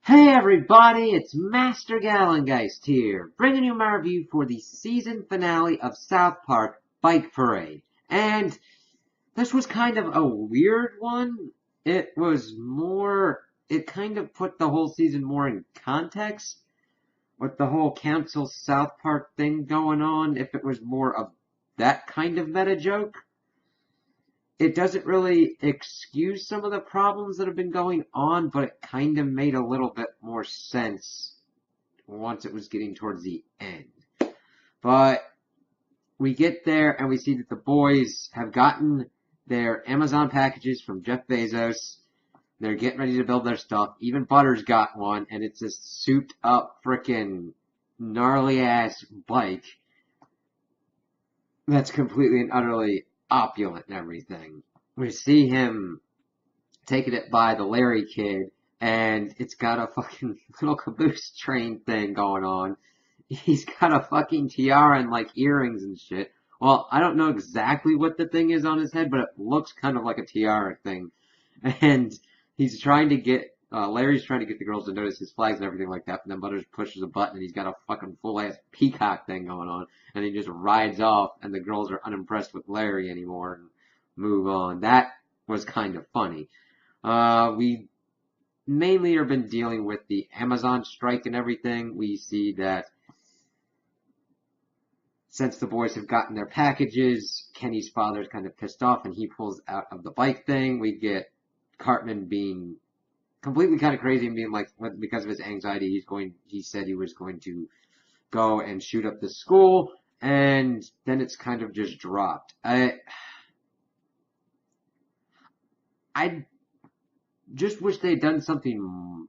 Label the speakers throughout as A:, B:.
A: Hey everybody, it's Master Gallengeist here, bringing you my review for the season finale of South Park Bike Parade. And this was kind of a weird one. It kind of put the whole season more in context with the whole Cancel South Park thing going on, if it was more of that kind of meta joke. It doesn't really excuse some of the problems that have been going on, but it kind of made a little bit more sense once it was getting towards the end. But we get there and we see that the boys have gotten their Amazon packages from Jeff Bezos. They're getting ready to build their stuff. Even Butter's got one, and it's a souped up frickin' gnarly ass bike that's completely and utterly opulent and everything. We see him taking it by the Larry kid, and it's got a fucking little caboose train thing going on. He's got a fucking tiara and like earrings and shit. Well, I don't know exactly what the thing is on his head, but it looks kind of like a tiara thing. And he's trying to get, Larry's trying to get the girls to notice his flags and everything like that, but then Butters pushes a button and he's got a fucking full ass peacock thing going on. And he just rides off, and the girls are unimpressed with Larry anymore and move on. That was kind of funny. We mainly have been dealing with the Amazon strike and everything. We see that since the boys have gotten their packages, Kenny's father's kind of pissed off and he pulls out of the bike thing. We get Cartman being completely kind of crazy and being like, because of his anxiety, he said he was going to go and shoot up the school, and then it's kind of just dropped. I just wish they'd done something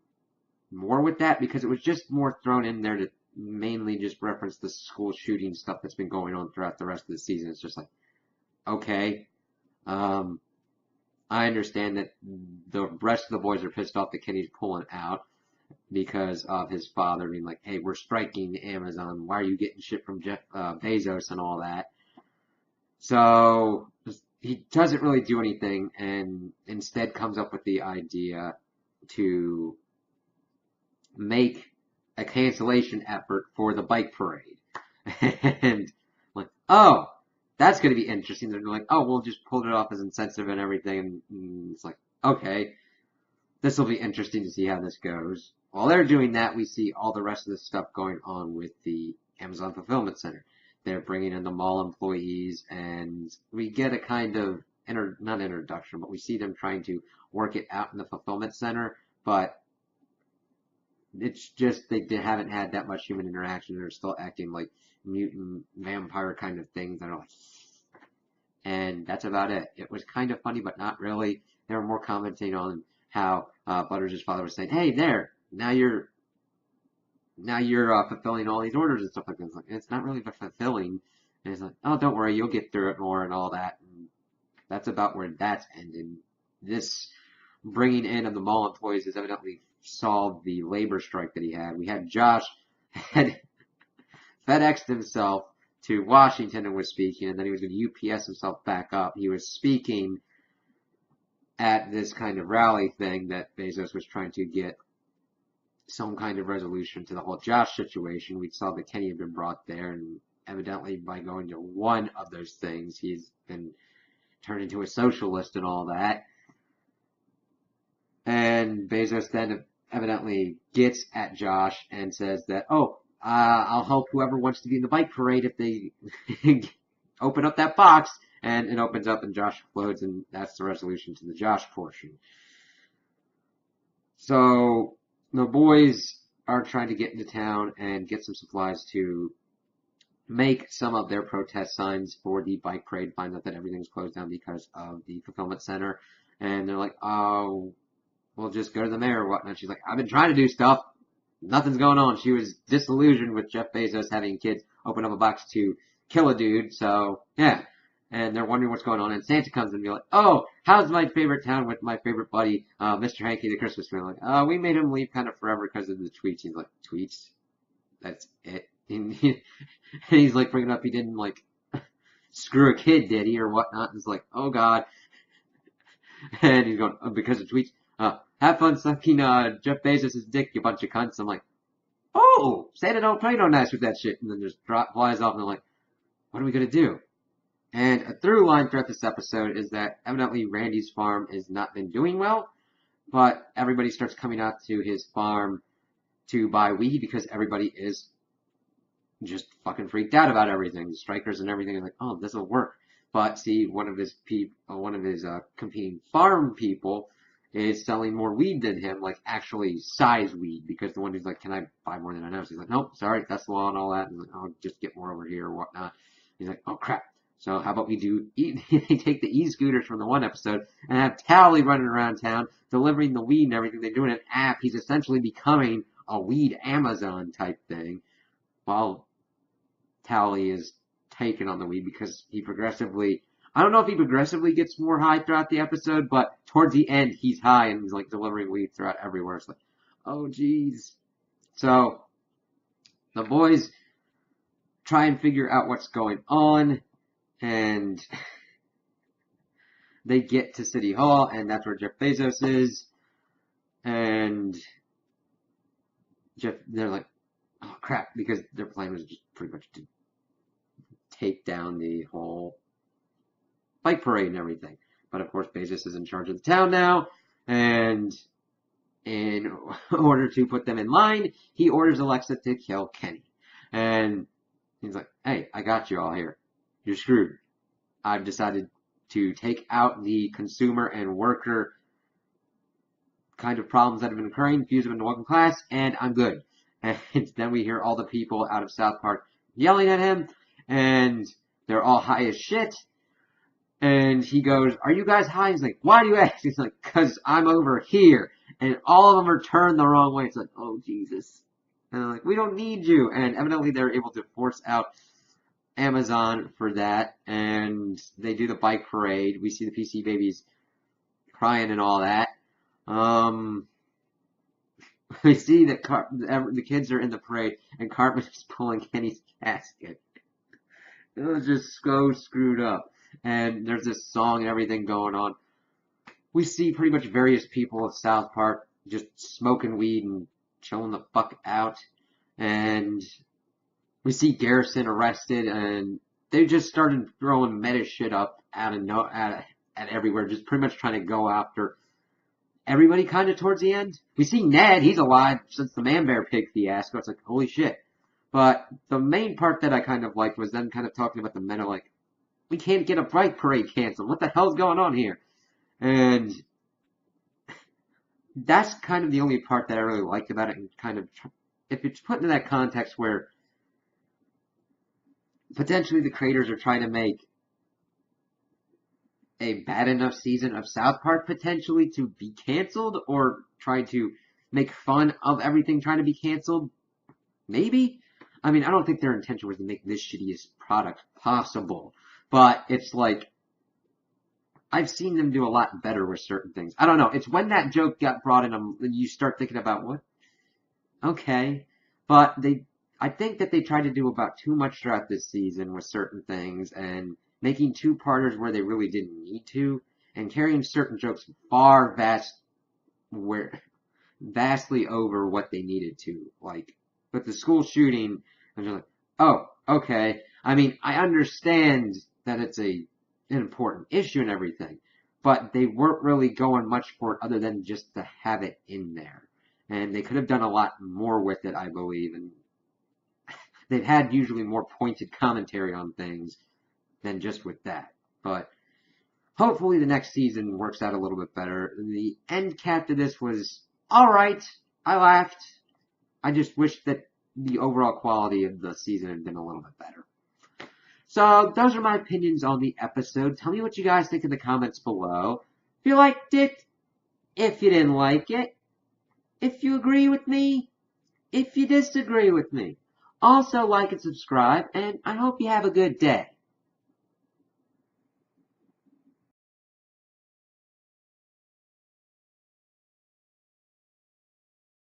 A: more with that, because it was just more thrown in there to mainly just reference the school shooting stuff that's been going on throughout the rest of the season. It's just like, okay, I understand that the rest of the boys are pissed off that Kenny's pulling out because of his father being like, hey, we're striking Amazon. Why are you getting shit from Jeff Bezos and all that? So he doesn't really do anything, and instead comes up with the idea to make a cancellation effort for the bike parade. And like, oh, that's going to be interesting. They're like, oh, we'll just pull it off as insensitive and everything. And it's like, okay, this will be interesting to see how this goes. While they're doing that, we see all the rest of the stuff going on with the Amazon Fulfillment Center. They're bringing in the mall employees, and we get a kind of, not introduction, but we see them trying to work it out in the fulfillment center, but it's just they haven't had that much human interaction. They're still acting like mutant vampire kind of things. They're like, and that's about it. It was kind of funny, but not really. They were more commenting on how Butters' father was saying, "Hey, there, now you're fulfilling all these orders and stuff like that." It's like, it's not really fulfilling. And it's like, oh, don't worry, you'll get through it more and all that. And that's about where that's ended. This bringing in of the mall employees has evidently solved the labor strike that he had. We had Josh had FedExed himself to Washington and was speaking, and then he was going to UPS himself back up. He was speaking at this kind of rally thing that Bezos was trying to get some kind of resolution to the whole Josh situation. We saw that Kenny had been brought there, and evidently by going to one of those things, he's been turned into a socialist and all that. And Bezos then evidently gets at Josh and says that, oh, I'll help whoever wants to be in the bike parade if they open up that box. And it opens up and Josh floats, and that's the resolution to the Josh portion. So the boys are trying to get into town and get some supplies to make some of their protest signs for the bike parade. Find out that everything's closed down because of the fulfillment center. And they're like, oh, we'll just go to the mayor or whatnot. She's like, I've been trying to do stuff. Nothing's going on. She was disillusioned with Jeff Bezos having kids open up a box to kill a dude. So, yeah. And they're wondering what's going on. And Santa comes and be like, oh, how's my favorite town with my favorite buddy, Mr. Hanky the Christmas tree? Like, we made him leave kind of forever because of the tweets. He's like, tweets? That's it? And he's like bringing up he didn't like screw a kid, did he, or whatnot? And it's like, oh God. And he's going, because of tweets. Have fun sucking Jeff Bezos' dick, you bunch of cunts. I'm like, oh, Santa don't play no nice with that shit. And then just flies off, and I'm like, what are we gonna do? And a through line throughout this episode is that evidently Randy's farm has not been doing well, but everybody starts coming out to his farm to buy weed because everybody is just fucking freaked out about everything. The strikers and everything are like, oh, this will work. But see, one of his competing farm people is selling more weed than him, like actually size weed, because the one who's like, can I buy more than an ounce? He's like, nope, sorry, that's the law and all that. And like, I'll just get more over here or whatnot. He's like, oh crap. So how about we do, they take the e-scooters from the one episode and have Tally running around town delivering the weed and everything. They're doing an app. He's essentially becoming a weed Amazon type thing, while Tally is taken on the weed because he progressively, I don't know if he progressively gets more high throughout the episode, but towards the end he's high and he's like delivering weed throughout everywhere. It's like, oh geez. So the boys try and figure out what's going on, and they get to City Hall, and that's where Jeff Bezos is, and they're like, oh crap, because their plan was just pretty much to take down the whole bike parade and everything. But of course, Bezos is in charge of the town now, and in order to put them in line, he orders Alexa to kill Kenny. And he's like, hey, I got you all here. You're screwed. I've decided to take out the consumer and worker kind of problems that have been occurring, fuse them into one class, and I'm good. And then we hear all the people out of South Park yelling at him, and they're all high as shit. And he goes, are you guys high? He's like, why do you ask? He's like, because I'm over here. And all of them are turned the wrong way. It's like, oh, Jesus. And they're like, we don't need you. And evidently they're able to force out Amazon for that. And they do the bike parade. We see the PC babies crying and all that. We see that the kids are in the parade, and Cartman is pulling Kenny's casket. It was just so screwed up. And there's this song and everything going on. We see pretty much various people of South Park just smoking weed and chilling the fuck out. And we see Garrison arrested, and they just started throwing meta shit up at everywhere, just pretty much trying to go after everybody kind of towards the end. We see Ned, he's alive since the Man Bear Pig fiasco. It's like, holy shit. But the main part that I kind of liked was them kind of talking about the meta, like, we can't get a bike parade canceled. What the hell's going on here? And that's kind of the only part that I really liked about it. And kind of, if it's put into that context where potentially the creators are trying to make a bad enough season of South Park potentially to be canceled, or try to make fun of everything trying to be canceled, maybe? I mean, I don't think their intention was to make this shittiest product possible. But it's like, I've seen them do a lot better with certain things. I don't know. It's when that joke got brought in, and you start thinking about, what? Okay. But I think that they tried to do about too much throughout this season with certain things, and making two-parters where they really didn't need to, and carrying certain jokes vastly over what they needed to. Like, with the school shooting, and you're like, oh, okay. I mean, I understand that it's an important issue and everything, but they weren't really going much for it other than just to have it in there. And they could have done a lot more with it, I believe, and they've had usually more pointed commentary on things than just with that. But hopefully the next season works out a little bit better. The end cap to this was alright. I laughed. I just wish that the overall quality of the season had been a little bit better. So, those are my opinions on the episode. Tell me what you guys think in the comments below. If you liked it, if you didn't like it, if you agree with me, if you disagree with me. Also, like and subscribe, and I hope you have a good day.